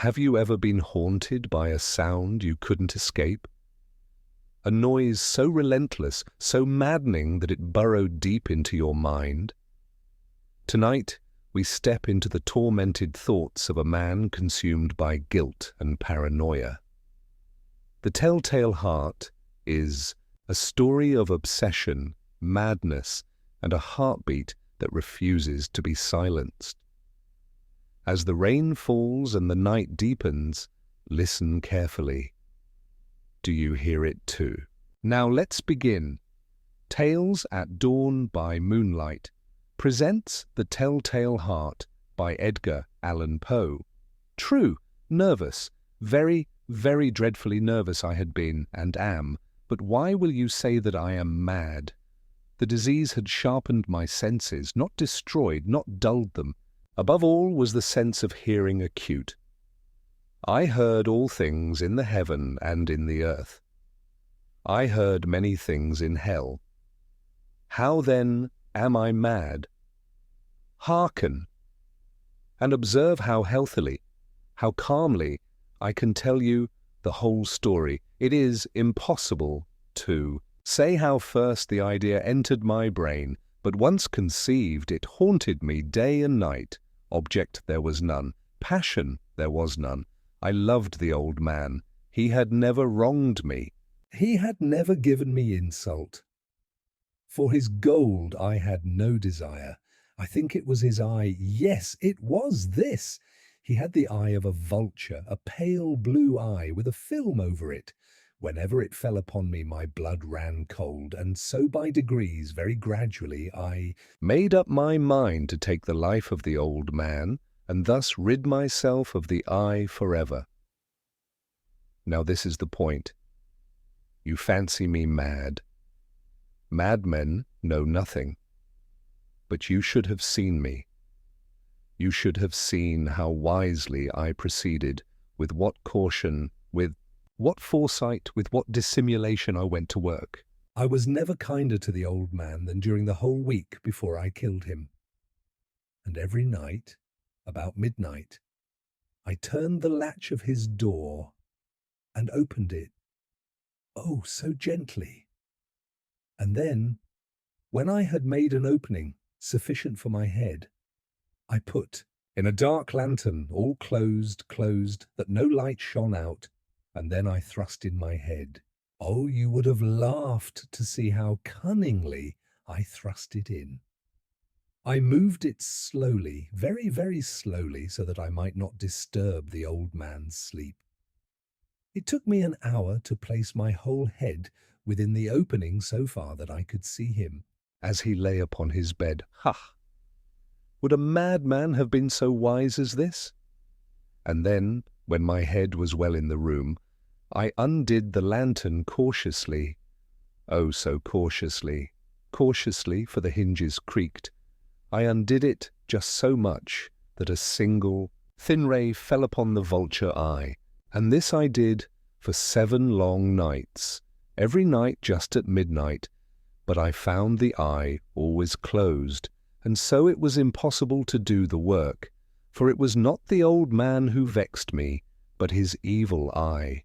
Have you ever been haunted by a sound you couldn't escape? A noise so relentless, so maddening that it burrowed deep into your mind? Tonight, we step into the tormented thoughts of a man consumed by guilt and paranoia. The Telltale Heart is a story of obsession, madness, and a heartbeat that refuses to be silenced. As the rain falls and the night deepens, listen carefully. Do you hear it too? Now let's begin. Tales at Dawn by Moonlight presents The Telltale Heart by Edgar Allan Poe. True, nervous, very, very dreadfully nervous I had been and am, but why will you say that I am mad? The disease had sharpened my senses, not destroyed, not dulled them. Above all was the sense of hearing acute. I heard all things in the heaven and in the earth. I heard many things in hell. How then am I mad? Hearken, and observe how healthily, how calmly I can tell you the whole story. It is impossible to say how first the idea entered my brain, but once conceived, it haunted me day and night. Object there was none, passion there was none. I loved the old man. He had never wronged me. He had never given me insult. For his gold I had no desire. I think it was his eye. Yes, it was this. He had the eye of a vulture, a pale blue eye with a film over it. Whenever it fell upon me, my blood ran cold, and so by degrees, very gradually, I made up my mind to take the life of the old man, and thus rid myself of the eye forever. Now this is the point. You fancy me mad. Madmen know nothing. But you should have seen me. You should have seen how wisely I proceeded, with what caution, with what foresight, with what dissimulation I went to work. I was never kinder to the old man than during the whole week before I killed him. And every night, about midnight, I turned the latch of his door and opened it, oh, so gently. And then, when I had made an opening sufficient for my head, I put in a dark lantern, all closed, that no light shone out, and then I thrust in my head. Oh, you would have laughed to see how cunningly I thrust it in. I moved it slowly, very, very slowly, so that I might not disturb the old man's sleep. It took me an hour to place my whole head within the opening so far that I could see him as he lay upon his bed. Ha! Would a madman have been so wise as this? And then, when my head was well in the room, I undid the lantern cautiously. Oh, so cautiously, cautiously, for the hinges creaked. I undid it just so much that a single, thin ray fell upon the vulture eye. And this I did for 7 long nights, every night just at midnight. But I found the eye always closed, and so it was impossible to do the work. For it was not the old man who vexed me, but his evil eye.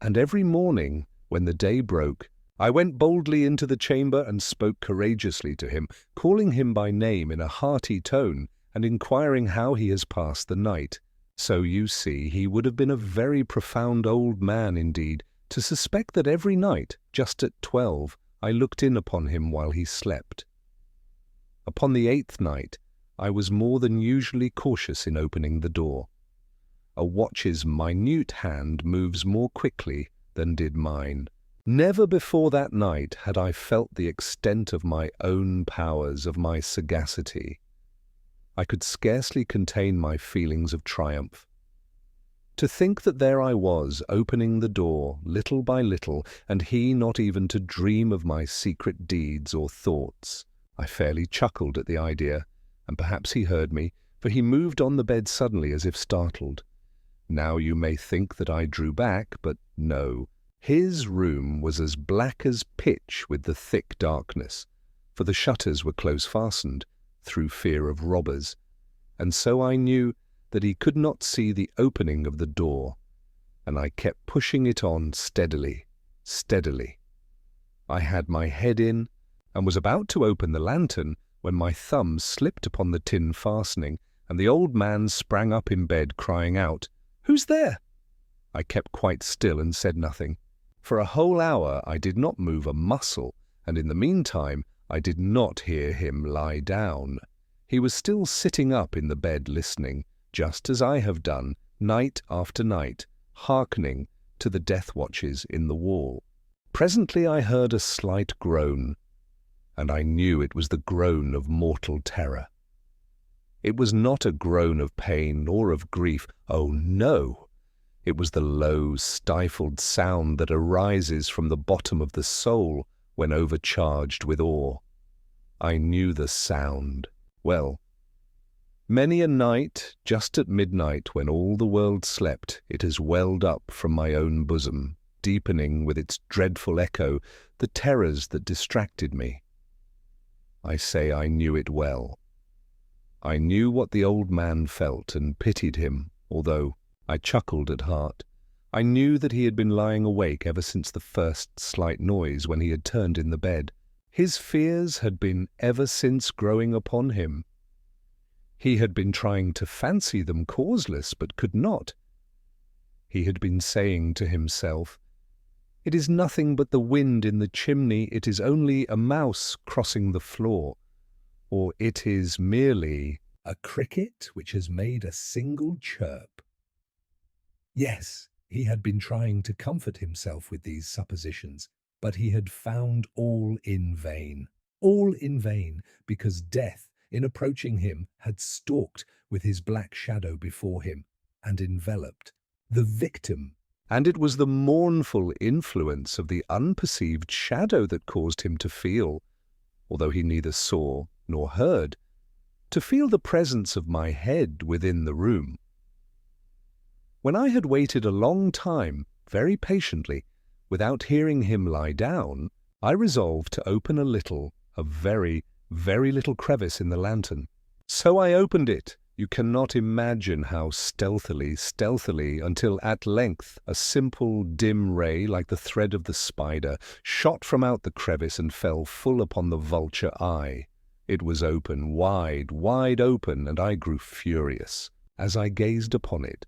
And every morning, when the day broke, I went boldly into the chamber and spoke courageously to him, calling him by name in a hearty tone, and inquiring how he has passed the night. So you see, he would have been a very profound old man indeed, to suspect that every night, just at 12, I looked in upon him while he slept. Upon the 8th night, I was more than usually cautious in opening the door. A watch's minute hand moves more quickly than did mine. Never before that night had I felt the extent of my own powers, of my sagacity. I could scarcely contain my feelings of triumph. To think that there I was, opening the door, little by little, and he not even to dream of my secret deeds or thoughts. I fairly chuckled at the idea, and perhaps he heard me, for he moved on the bed suddenly as if startled. Now you may think that I drew back, but no. His room was as black as pitch with the thick darkness, for the shutters were close fastened, through fear of robbers, and so I knew that he could not see the opening of the door, and I kept pushing it on steadily, steadily. I had my head in and was about to open the lantern when my thumb slipped upon the tin fastening, and the old man sprang up in bed, crying out, "Who's there?" I kept quite still and said nothing. For a whole hour I did not move a muscle, and in the meantime I did not hear him lie down. He was still sitting up in the bed listening, just as I have done, night after night, hearkening to the death watches in the wall. Presently I heard a slight groan, and I knew it was the groan of mortal terror. It was not a groan of pain or of grief. Oh, no! It was the low, stifled sound that arises from the bottom of the soul when overcharged with awe. I knew the sound well. Many a night, just at midnight, when all the world slept, it has welled up from my own bosom, deepening with its dreadful echo the terrors that distracted me. I say I knew it well. I knew what the old man felt and pitied him, although I chuckled at heart. I knew that he had been lying awake ever since the first slight noise when he had turned in the bed. His fears had been ever since growing upon him. He had been trying to fancy them causeless, but could not. He had been saying to himself, "It is nothing but the wind in the chimney, it is only a mouse crossing the floor," or "It is merely a cricket which has made a single chirp." Yes, he had been trying to comfort himself with these suppositions, but he had found all in vain, because death, in approaching him, had stalked with his black shadow before him and enveloped the victim. And it was the mournful influence of the unperceived shadow that caused him to feel, although he neither saw nor heard, to feel the presence of my head within the room. When I had waited a long time, very patiently, without hearing him lie down, I resolved to open a very, very little crevice in the lantern. So I opened it. You cannot imagine how stealthily, until at length a simple, dim ray, like the thread of the spider, shot from out the crevice and fell full upon the vulture eye. It was open, wide open, and I grew furious as I gazed upon it.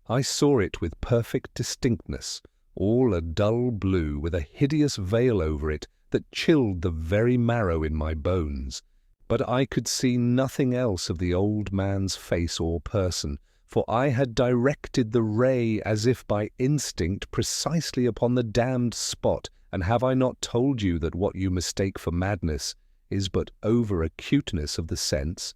I saw it with perfect distinctness, all a dull blue with a hideous veil over it that chilled the very marrow in my bones. But I could see nothing else of the old man's face or person, for I had directed the ray as if by instinct precisely upon the damned spot, and have I not told you that what you mistake for madness is but over-acuteness of the sense?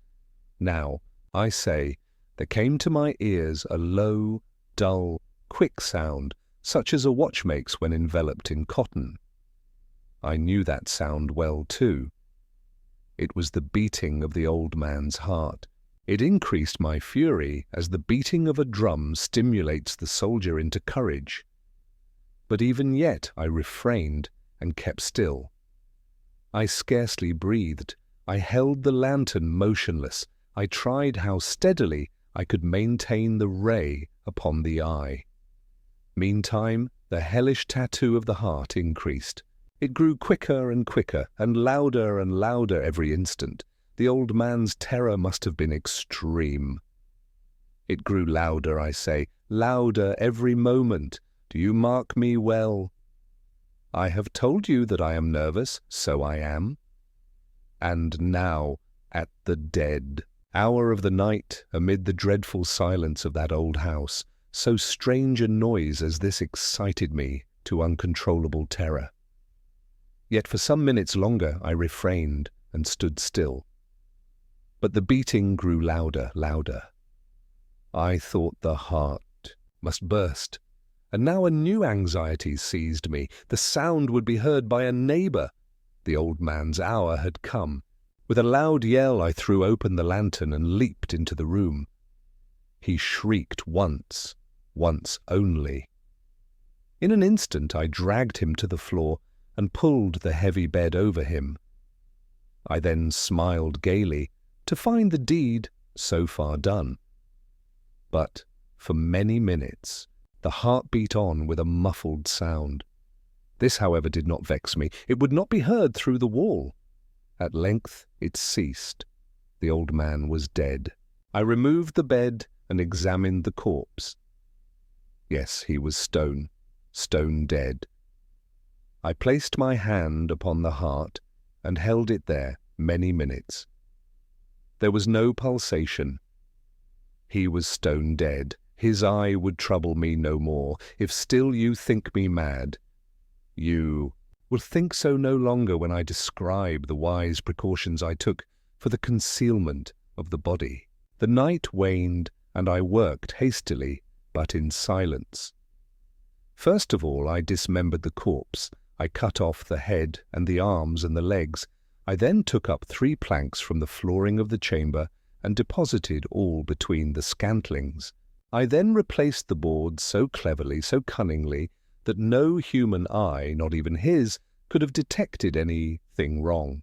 Now, I say, there came to my ears a low, dull, quick sound, such as a watch makes when enveloped in cotton. I knew that sound well, too. It was the beating of the old man's heart. It increased my fury as the beating of a drum stimulates the soldier into courage. But even yet I refrained and kept still. I scarcely breathed. I held the lantern motionless. I tried how steadily I could maintain the ray upon the eye. Meantime, the hellish tattoo of the heart increased. It grew quicker and quicker, and louder every instant. The old man's terror must have been extreme. It grew louder, I say, louder every moment. Do you mark me well? I have told you that I am nervous, so I am. And now, at the dead hour of the night, amid the dreadful silence of that old house, so strange a noise as this excited me to uncontrollable terror. Yet for some minutes longer I refrained and stood still. But the beating grew louder. I thought the heart must burst, and now a new anxiety seized me. The sound would be heard by a neighbour. The old man's hour had come. With a loud yell I threw open the lantern and leaped into the room. He shrieked once only. In an instant I dragged him to the floor and pulled the heavy bed over him. I then smiled gaily to find the deed so far done. But for many minutes the heart beat on with a muffled sound. This, however, did not vex me. It would not be heard through the wall. At length it ceased. The old man was dead. I removed the bed and examined the corpse. Yes, he was stone dead. I placed my hand upon the heart and held it there many minutes. There was no pulsation. He was stone dead. His eye would trouble me no more. If still you think me mad, you will think so no longer when I describe the wise precautions I took for the concealment of the body. The night waned, and I worked hastily, but in silence. First of all, I dismembered the corpse. I cut off the head and the arms and the legs. I then took up 3 planks from the flooring of the chamber and deposited all between the scantlings. I then replaced the boards so cleverly, so cunningly, that no human eye, not even his, could have detected anything wrong.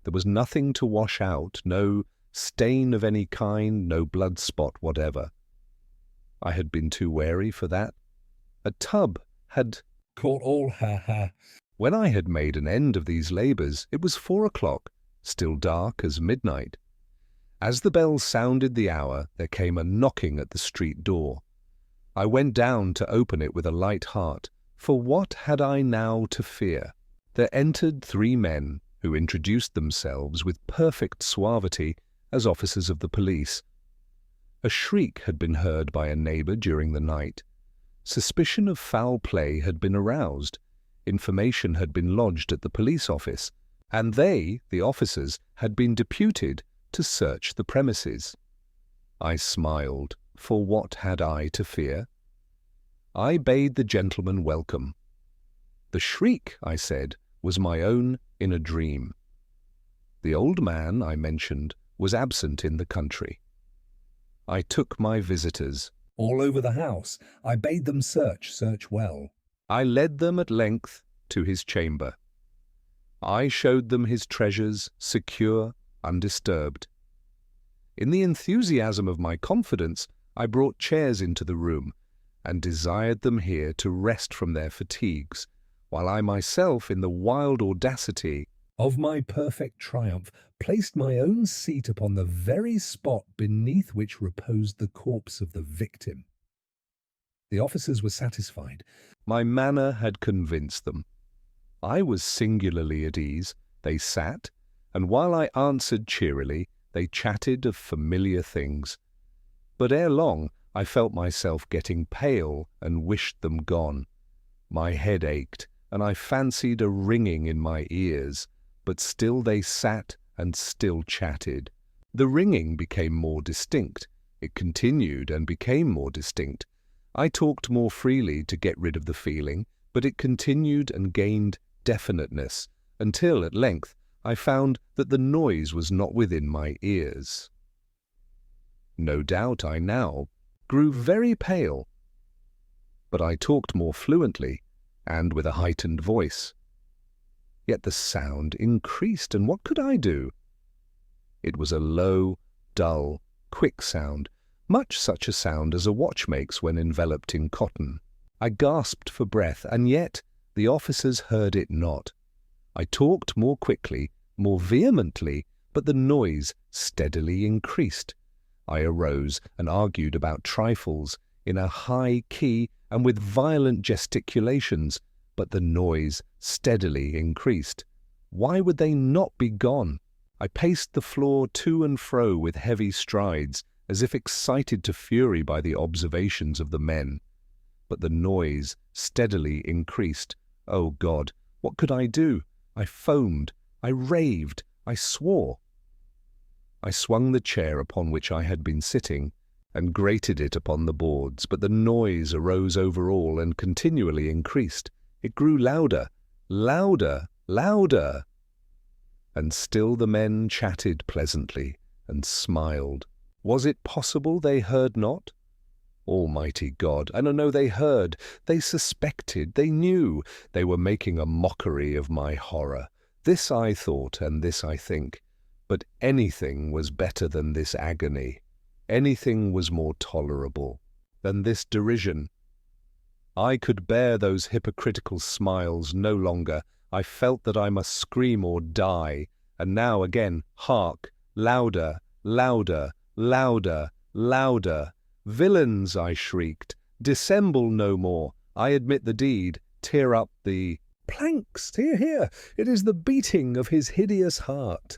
There was nothing to wash out, no stain of any kind, no blood spot whatever. I had been too wary for that. A tub had caught all her hair. When I had made an end of these labours, it was 4 o'clock, still dark as midnight. As the bell sounded the hour, there came a knocking at the street door. I went down to open it with a light heart, for what had I now to fear? There entered 3 men, who introduced themselves with perfect suavity as officers of the police. A shriek had been heard by a neighbour during the night. Suspicion of foul play had been aroused. Information had been lodged at the police office, and they, the officers, had been deputed to search the premises. I smiled, for what had I to fear? I bade the gentleman welcome. The shriek, I said, was my own in a dream. The old man, I mentioned, was absent in the country. I took my visitors all over the house. I bade them search well. I led them at length to his chamber. I showed them his treasures, secure, undisturbed. In the enthusiasm of my confidence, I brought chairs into the room and desired them here to rest from their fatigues, while I myself, in the wild audacity of my perfect triumph, placed my own seat upon the very spot beneath which reposed the corpse of the victim. The officers were satisfied. My manner had convinced them. I was singularly at ease. They sat, and while I answered cheerily, they chatted of familiar things. But ere long, I felt myself getting pale and wished them gone. My head ached, and I fancied a ringing in my ears, but still they sat and still chatted. The ringing became more distinct. It continued and became more distinct. I talked more freely to get rid of the feeling, but it continued and gained definiteness, until at length I found that the noise was not within my ears. No doubt I now grew very pale, but I talked more fluently and with a heightened voice. Yet the sound increased, and what could I do? It was a low, dull, quick sound, much such a sound as a watch makes when enveloped in cotton. I gasped for breath, and yet the officers heard it not. I talked more quickly, more vehemently, but the noise steadily increased. I arose and argued about trifles in a high key and with violent gesticulations, but the noise steadily increased. Why would they not be gone? I paced the floor to and fro with heavy strides, as if excited to fury by the observations of the men. But the noise steadily increased. Oh God, what could I do? I foamed, I raved, I swore. I swung the chair upon which I had been sitting and grated it upon the boards, but the noise arose over all and continually increased. It grew louder, louder, louder. And still the men chatted pleasantly and smiled. Was it possible they heard not? Almighty God, I don't know, they heard, they suspected, they knew. They were making a mockery of my horror. This I thought, and this I think. But anything was better than this agony. Anything was more tolerable than this derision. I could bear those hypocritical smiles no longer. I felt that I must scream or die. And now again, hark, louder, louder, louder, louder. Villains, I shrieked, dissemble no more. I admit the deed, tear up the planks. Hear, hear, it is the beating of his hideous heart.